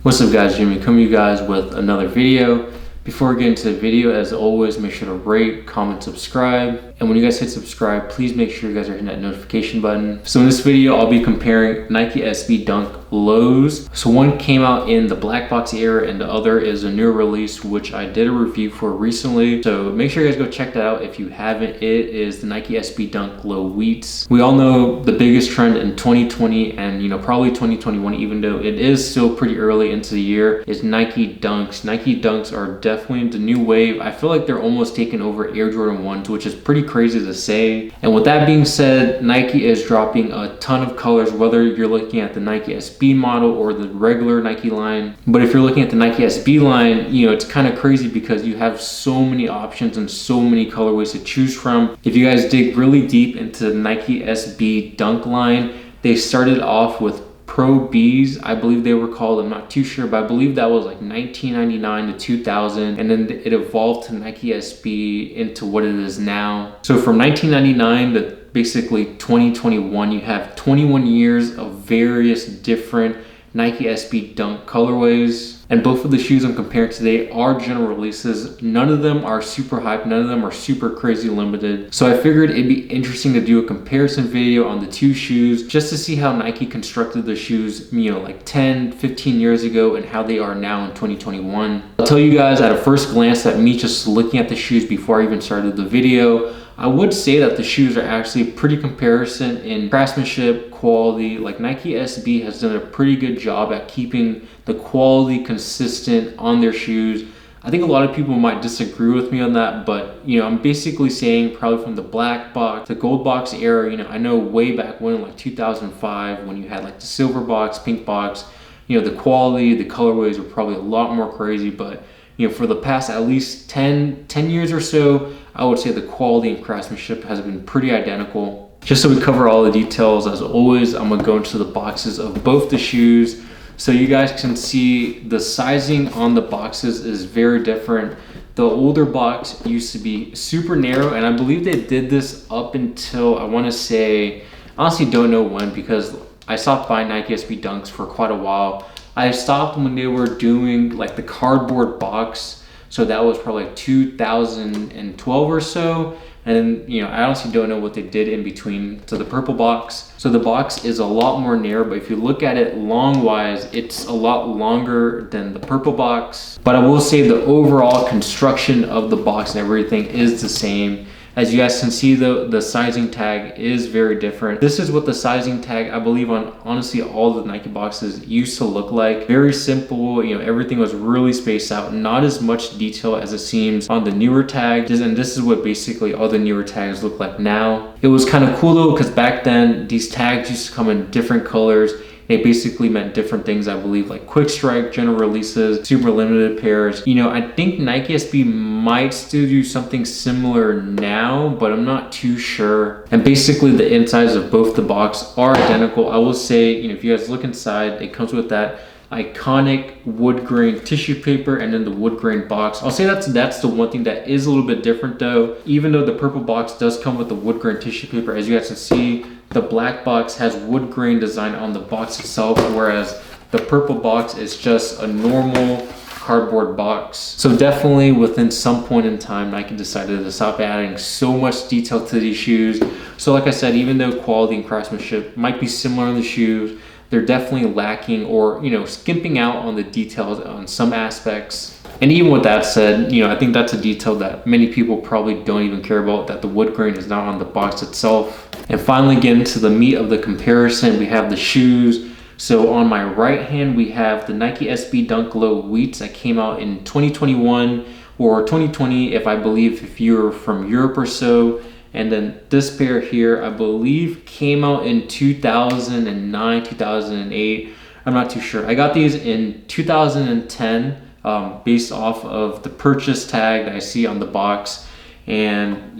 What's up guys, Jimmy coming to you guys with another video. Before we get into the video, as always, make sure to rate, comment, subscribe. And when you guys hit subscribe, please make sure you guys are hitting that notification button. So in this video, I'll be comparing Nike SB Dunk lows. So one came out in the black box era and the other is a newer release, which I did a review for recently. So make sure you guys go check that out if you haven't. It is the Nike SB Dunk Low Wheats. We all know the biggest trend in 2020 and probably 2021, even though it is still pretty early into the year, is Nike Dunks. Nike Dunks are definitely the new wave. I feel like they're almost taking over Air Jordan 1s, which is pretty crazy to say. And with that being said, Nike is dropping a ton of colors, whether you're looking at the Nike SB model or the regular Nike line. But if you're looking at the Nike SB line, it's kind of crazy because you have so many options and so many colorways to choose from. If you guys dig really deep into the Nike SB Dunk line, they started off with Pro Bs, I believe they were called. I'm not too sure, but I believe that was like 1999 to 2000, and then it evolved to Nike SB into what it is now. So from 1999 to basically 2021, you have 21 years of various different Nike SB Dunk colorways. And both of the shoes I'm comparing today are general releases. None of them are super hyped. None of them are super crazy limited. So I figured it'd be interesting to do a comparison video on the two shoes just to see how Nike constructed the shoes, like 10, 15 years ago and how they are now in 2021. I'll tell you guys at a first glance that me just looking at the shoes before I even started the video, I would say that the shoes are actually pretty comparison in craftsmanship, quality. Like Nike SB has done a pretty good job at keeping the quality consistent on their shoes. I think a lot of people might disagree with me on that, but I'm basically saying probably from the black box, the gold box era, I know way back when, like 2005, when you had like the silver box, pink box, the quality, the colorways were probably a lot more crazy, but for the past at least 10 years or so, I would say the quality and craftsmanship has been pretty identical. Just so we cover all the details, as always, I'm gonna go into the boxes of both the shoes so you guys can see the sizing on the boxes is very different. The older box used to be super narrow, and I believe they did this up until, I wanna say, honestly don't know when, because I stopped buying Nike SB Dunks for quite a while. I stopped when they were doing like the cardboard box. So that was probably like 2012 or so. And then, I honestly don't know what they did in between to the purple box. So the box is a lot more narrow, but if you look at it long wise, it's a lot longer than the purple box. But I will say the overall construction of the box and everything is the same. As you guys can see, the sizing tag is very different. This is what the sizing tag, I believe, on honestly all the Nike boxes used to look like. Very simple, everything was really spaced out. Not as much detail as it seems on the newer tags. And this is what basically all the newer tags look like now. It was kind of cool though, because back then, these tags used to come in different colors. They basically meant different things, I believe, like quick strike, general releases, super limited pairs. I think Nike SB might still do something similar now, but I'm not too sure. And basically the insides of both the box are identical. I will say, if you guys look inside, it comes with that iconic wood grain tissue paper and then the wood grain box. I'll say that's the one thing that is a little bit different though. Even though the purple box does come with the wood grain tissue paper, as you guys can see, the black box has wood grain design on the box itself, whereas the purple box is just a normal cardboard box. So definitely within some point in time, Nike decided to stop adding so much detail to these shoes. So like I said, even though quality and craftsmanship might be similar on the shoes, they're definitely lacking or skimping out on the details on some aspects. And even with that said, I think that's a detail that many people probably don't even care about, that the wood grain is not on the box itself. And finally, getting to the meat of the comparison, we have the shoes. So on my right hand, we have the Nike SB Dunk Low Wheats that came out in 2021 or 2020, if you're from Europe or so. And then this pair here, I believe, came out in 2009, 2008. I'm not too sure. I got these in 2010 based off of the purchase tag that I see on the box. And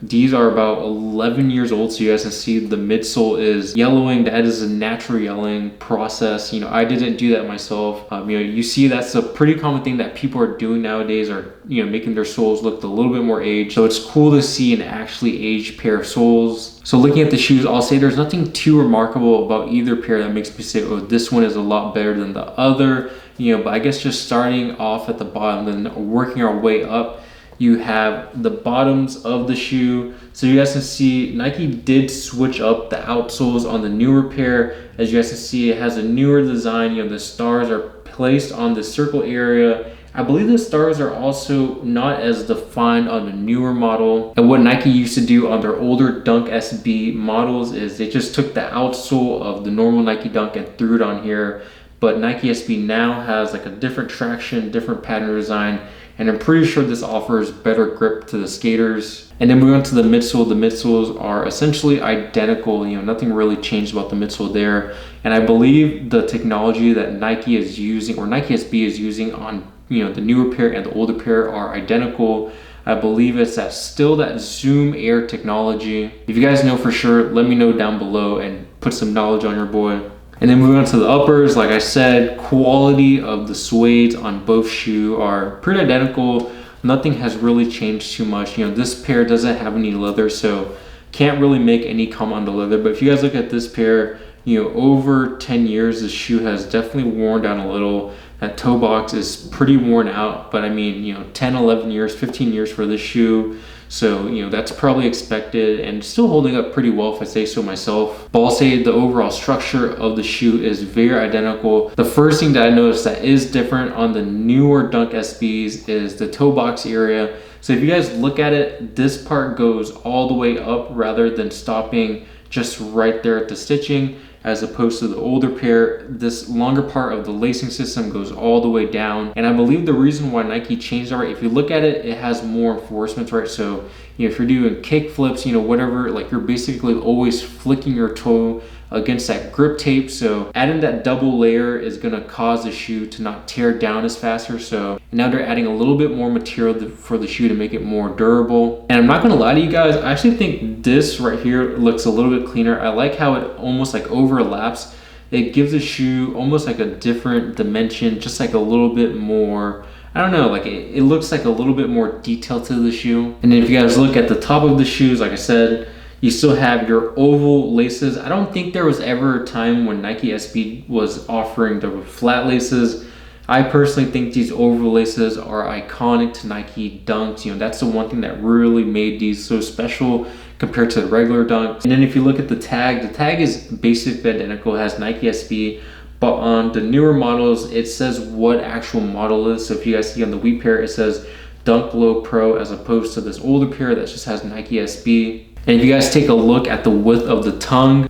these are about 11 years old, so you guys can see the midsole is yellowing. That is a natural yellowing process. I didn't do that myself. You see that's a pretty common thing that people are doing nowadays, are making their soles look a little bit more aged. So it's cool to see an actually aged pair of soles. So looking at the shoes, I'll say there's nothing too remarkable about either pair that makes me say, oh, this one is a lot better than the other. But I guess just starting off at the bottom and working our way up, you have the bottoms of the shoe. So you guys can see Nike did switch up the outsoles on the newer pair. As you guys can see, it has a newer design. The stars are placed on the circle area. I believe the stars are also not as defined on the newer model. And what Nike used to do on their older Dunk SB models is they just took the outsole of the normal Nike Dunk and threw it on here. But Nike SB now has like a different traction, different pattern design, and I'm pretty sure this offers better grip to the skaters. And then moving on to the midsole. The midsoles are essentially identical. Nothing really changed about the midsole there. And I believe the technology that Nike is using, or Nike SB is using on the newer pair and the older pair, are identical. I believe it's still that Zoom Air technology. If you guys know for sure, let me know down below and put some knowledge on your boy. And then moving on to the uppers, like I said, quality of the suedes on both shoes are pretty identical. Nothing has really changed too much. This pair doesn't have any leather, so can't really make any comment on the leather. But if you guys look at this pair, over 10 years, the shoe has definitely worn down a little. That toe box is pretty worn out, but 10, 11 years, 15 years for this shoe. So, that's probably expected and still holding up pretty well if I say so myself. But I'll say the overall structure of the shoe is very identical. The first thing that I noticed that is different on the newer Dunk SBs is the toe box area. So if you guys look at it, this part goes all the way up rather than stopping just right there at the stitching. As opposed to the older pair, this longer part of the lacing system goes all the way down. And I believe the reason why Nike changed that, right, if you look at it, it has more enforcement, right? So, if you're doing kick flips, whatever, like you're basically always flicking your toe against that grip tape. So adding that double layer is gonna cause the shoe to not tear down as faster. So now they're adding a little bit more material for the shoe to make it more durable. And I'm not gonna lie to you guys, I actually think this right here looks a little bit cleaner. I like how it almost like overlaps. It gives the shoe almost like a different dimension, just like a little bit more, I don't know, like it looks like a little bit more detail to the shoe. And then if you guys look at the top of the shoes, like I said, you still have your oval laces. I don't think there was ever a time when Nike SB was offering the flat laces. I personally think these oval laces are iconic to Nike Dunks. That's the one thing that really made these so special compared to the regular Dunks. And then if you look at the tag is basically identical. It has Nike SB, but on the newer models, it says what actual model is. So if you guys see on the wheat pair, it says Dunk Low Pro, as opposed to this older pair that just has Nike SB. And if you guys take a look at the width of the tongue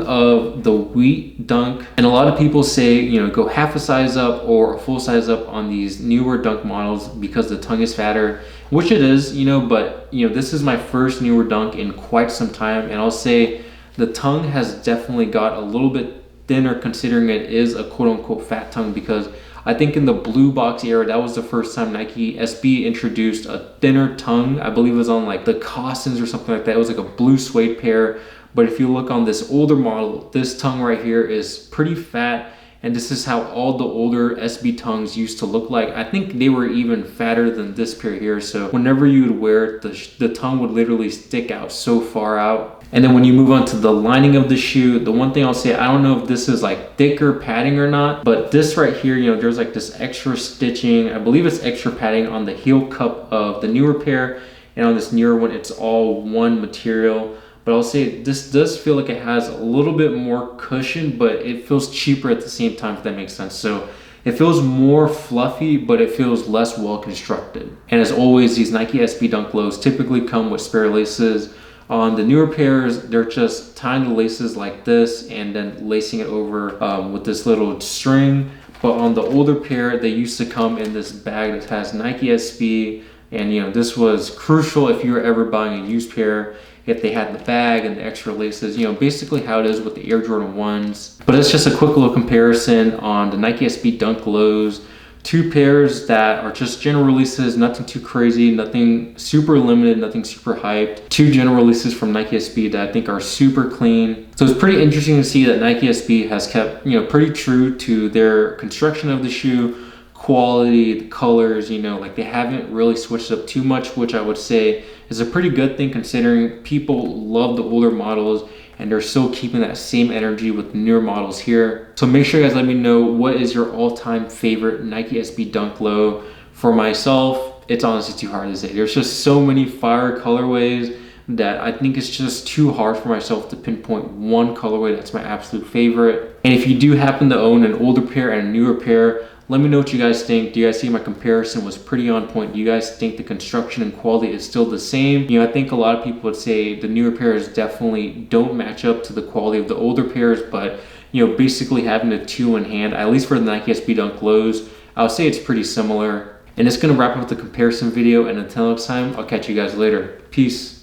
of the wheat Dunk, and a lot of people say, go half a size up or a full size up on these newer Dunk models because the tongue is fatter, which it is, but this is my first newer Dunk in quite some time, and I'll say the tongue has definitely got a little bit thinner considering it is a quote-unquote fat tongue, because I think in the blue box era, that was the first time Nike SB introduced a thinner tongue. I believe it was on like the Costins or something like that. It was like a blue suede pair. But if you look on this older model, this tongue right here is pretty fat. And this is how all the older SB tongues used to look like. I think they were even fatter than this pair here. So whenever you would wear it, the tongue would literally stick out so far out. And then when you move on to the lining of the shoe, the one thing I'll say, I don't know if this is like thicker padding or not, but this right here, there's like this extra stitching. I believe it's extra padding on the heel cup of the newer pair, and on this newer one, it's all one material. But I'll say this does feel like it has a little bit more cushion, but it feels cheaper at the same time, if that makes sense. So it feels more fluffy, but it feels less well constructed. And as always, these Nike SB Dunk Lows typically come with spare laces. On the newer pairs, they're just tying the laces like this and then lacing it over with this little string. But on the older pair, they used to come in this bag that has Nike SB. And this was crucial if you were ever buying a used pair, if they had the bag and the extra laces, basically how it is with the Air Jordan 1s. But it's just a quick little comparison on the Nike SB Dunk Lows Two pairs that are just general releases, nothing too crazy, nothing super limited, nothing super hyped. Two general releases from Nike SB that I think are super clean. So it's pretty interesting to see that Nike SB has kept, pretty true to their construction of the shoe, quality, the colors, like they haven't really switched up too much, which I would say is a pretty good thing considering people love the older models and they're still keeping that same energy with the newer models here. So make sure you guys let me know what is your all-time favorite Nike SB Dunk Low. For myself, it's honestly too hard to say. There's just so many fire colorways that I think it's just too hard for myself to pinpoint one colorway that's my absolute favorite. And if you do happen to own an older pair and a newer pair, let me know what you guys think. Do you guys see my comparison was pretty on point? Do you guys think the construction and quality is still the same? I think a lot of people would say the newer pairs definitely don't match up to the quality of the older pairs, but basically having the two in hand, at least for the Nike SB Dunk Lows, I would say it's pretty similar. And it's gonna wrap up the comparison video, and until next time, I'll catch you guys later. Peace.